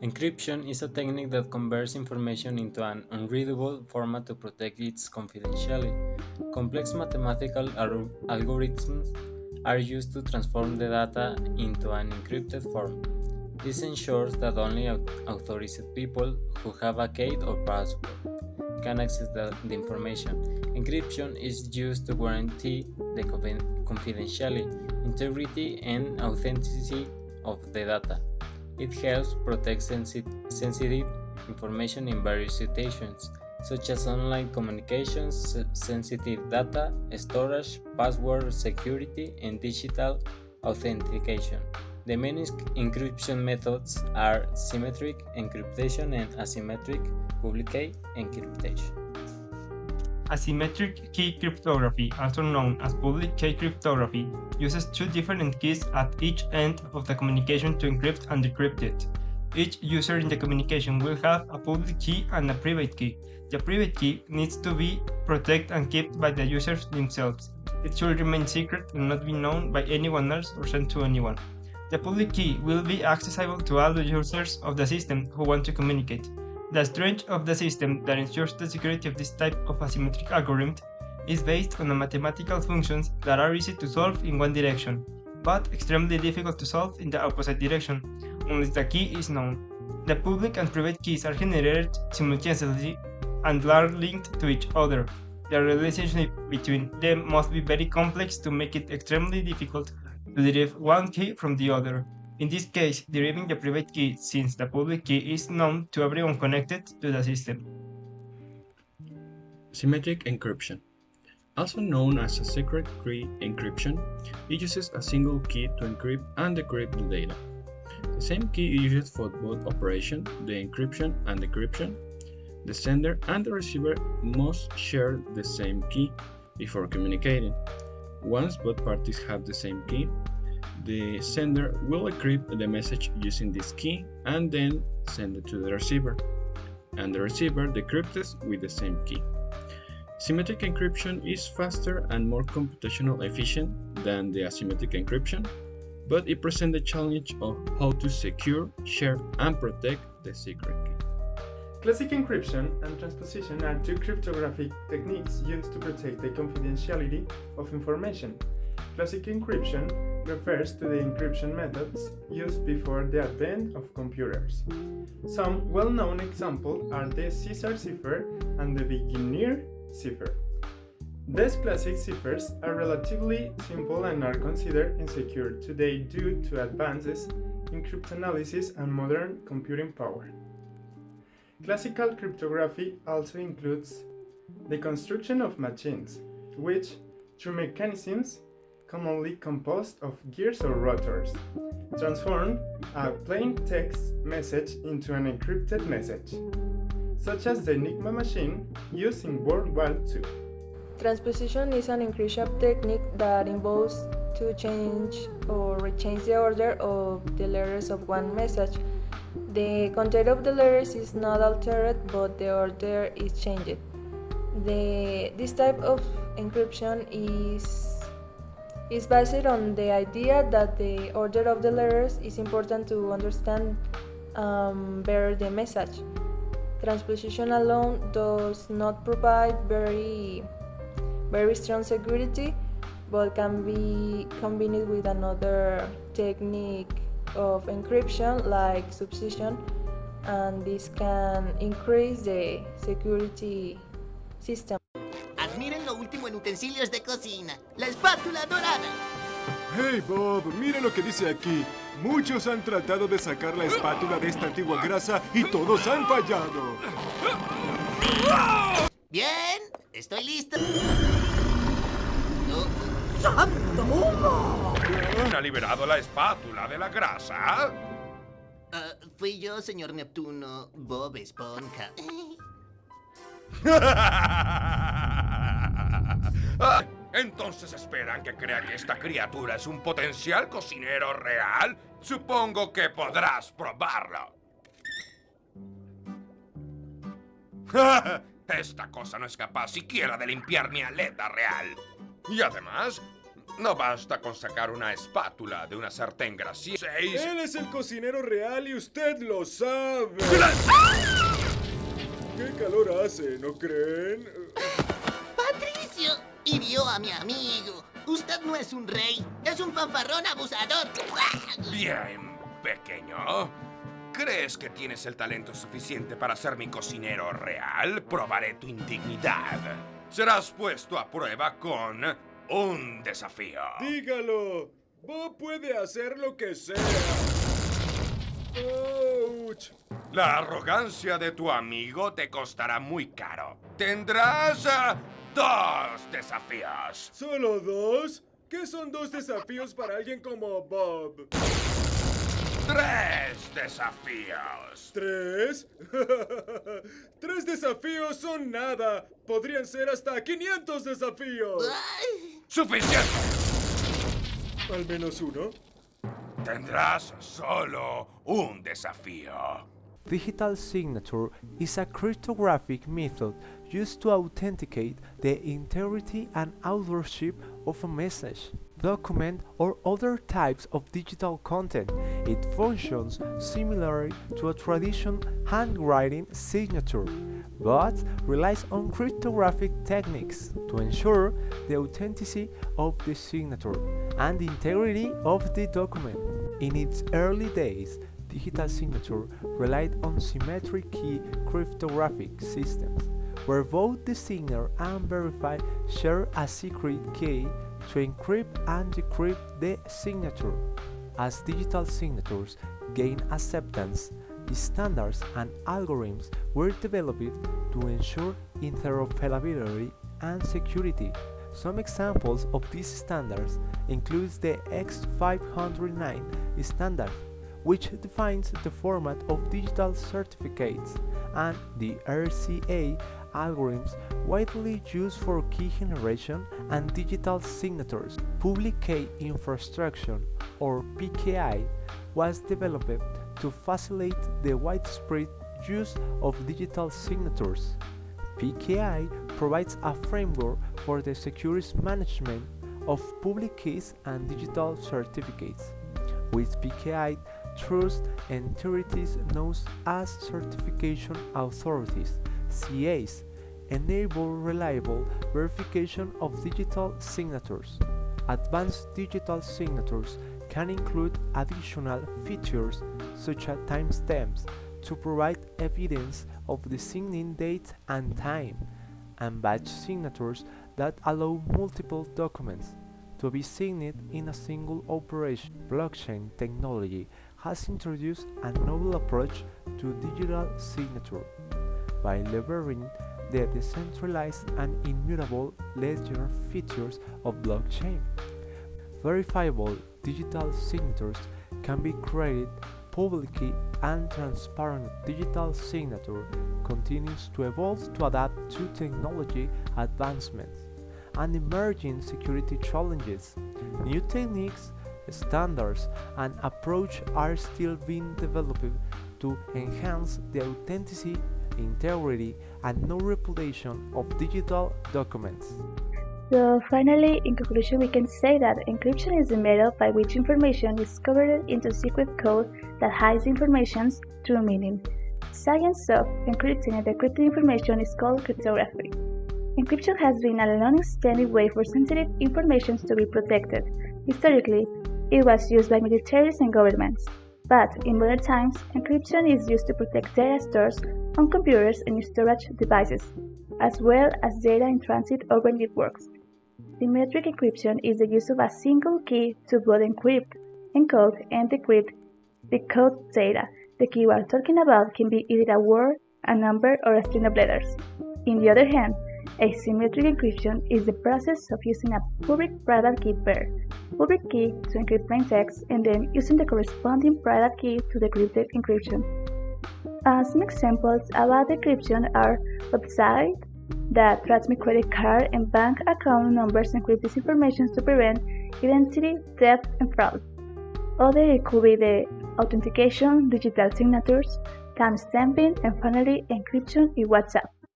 Encryption is a technique that converts information into an unreadable format to protect its confidentiality. Complex mathematical algorithms are used to transform the data into an encrypted form. This ensures that only authorized people who have a key or password can access the information. Encryption is used to guarantee the confidentiality, integrity, and authenticity of the data. It helps protect sensitive information in various situations, such as online communications, sensitive data, storage, password security, and digital authentication. The main encryption methods are symmetric encryption and asymmetric public key encryption. Asymmetric key cryptography, also known as public key cryptography, uses two different keys at each end of the communication to encrypt and decrypt it. Each user in the communication will have a public key and a private key. The private key needs to be protected and kept by the users themselves. It should remain secret and not be known by anyone else or sent to anyone. The public key will be accessible to all the users of the system who want to communicate. The strength of the system that ensures the security of this type of asymmetric algorithm is based on the mathematical functions that are easy to solve in one direction, but extremely difficult to solve in the opposite direction, unless the key is known. The public and private keys are generated simultaneously and are linked to each other. The relationship between them must be very complex to make it extremely difficult to derive one key from the other. In this case, deriving the private key since the public key is known to everyone connected to the system. Symmetric encryption. Also known as a secret key encryption, it uses a single key to encrypt and decrypt the data. The same key is used for both operations, the encryption and decryption. The sender and the receiver must share the same key before communicating. Once both parties have the same key, the sender will encrypt the message using this key and then send it to the receiver, and the receiver decrypts with the same key. Symmetric encryption is faster and more computational efficient than the asymmetric encryption, but it presents the challenge of how to secure, share, and protect the secret key. Classic encryption and transposition are two cryptographic techniques used to protect the confidentiality of information. Classic encryption refers to the encryption methods used before the advent of computers. Some well-known examples are the Caesar cipher and the beginner cipher. These classic ciphers are relatively simple and are considered insecure today due to advances in cryptanalysis and modern computing power. Classical cryptography also includes the construction of machines, which, through mechanisms commonly composed of gears or rotors, transform a plain text message into an encrypted message, such as the Enigma machine used in World War II. Transposition is an encryption technique that involves to change or rechange the order of the letters of one message. The content of the letters is not altered, but the order is changed. This type of encryption is based on the idea that the order of the letters is important to understand better the message. Transposition alone does not provide very strong security, but can be combined with another technique of encryption like substitution, and this can increase the security system. Admiren lo último en utensilios de cocina, la espátula dorada. Hey Bob, mira lo que dice aquí. Muchos han tratado de sacar la espátula de esta antigua grasa y todos han fallado. Bien, estoy listo. ¡Santo humo! ¿Quién ha liberado la espátula de la grasa? Fui yo, señor Neptuno, Bob Esponja. ¿Entonces esperan que crea que esta criatura es un potencial cocinero real? Supongo que podrás probarlo. Esta cosa no es capaz siquiera de limpiar mi aleta real. Y además, No basta con sacar una espátula de una sartén grasienta. Él es el cocinero real y usted lo sabe. ¡Qué calor hace, ¿no creen? ¡Patricio! Hirió a mi amigo. Usted no es un rey, es un fanfarrón abusador. Bien, pequeño. ¿Crees que tienes el talento suficiente para ser mi cocinero real? Probaré tu indignidad. Serás puesto a prueba con un desafío. Dígalo. Bob puede hacer lo que sea. ¡Ouch! La arrogancia de tu amigo te costará muy caro. Tendrás 2 desafíos. ¿Solo 2? ¿Qué son 2 desafíos para alguien como Bob? 3 desafíos. ¿3? 3 desafíos son nada. Podrían ser hasta 500 desafíos. ¡Suficiente! ¿Al menos uno? Tendrás solo un desafío. Digital signature is a cryptographic method used to authenticate the integrity and authorship of a message, document, or other types of digital content. It functions similarly to a traditional handwriting signature, but relies on cryptographic techniques to ensure the authenticity of the signature and the integrity of the document. In its early days, digital signature relied on symmetric key cryptographic systems, where both the signer and verifier share a secret key to encrypt and decrypt the signature. As digital signatures gained acceptance, standards and algorithms were developed to ensure interoperability and security. Some examples of these standards include the X509 standard, which defines the format of digital certificates, and the RCA algorithms widely used for key generation and digital signatures. Public key infrastructure, or PKI, was developed to facilitate the widespread use of digital signatures. PKI provides a framework for the secure management of public keys and digital certificates. With PKI, trust entities known as certification authorities (CAs) enable reliable verification of digital signatures. Advanced digital signatures can include additional features such as timestamps to provide evidence of the signing date and time, and batch signatures that allow multiple documents to be signed in a single operation. Blockchain technology has introduced a novel approach to digital signature by leveraging the decentralized and immutable ledger features of blockchain. Verifiable digital signatures can be created publicly and transparent. Digital signature continues to evolve to adapt to technology advancements and emerging security challenges. New techniques, standards, and approaches are still being developed to enhance the authenticity, integrity, and non-repudiation of digital documents. So finally, in conclusion, we can say that encryption is the method by which information is covered into secret code that hides information's true meaning. The science of encrypting and decrypting information is called cryptography. Encryption has been a long-standing way for sensitive information to be protected. Historically, it was used by militaries and governments. But in modern times, encryption is used to protect data stores on computers and storage devices, as well as data in transit over networks. Symmetric encryption is the use of a single key to both encrypt, encode, and decrypt the code data. The key we are talking about can be either a word, a number, or a string of letters. On the other hand, asymmetric encryption is the process of using a public-private key pair, public key to encrypt plain text, and then using the corresponding private key to decrypt the encryption. Some examples about decryption are websites that transmit credit card and bank account numbers encrypt this information to prevent identity theft and fraud. Other could be the authentication, digital signatures, timestamping, and finally encryption in WhatsApp.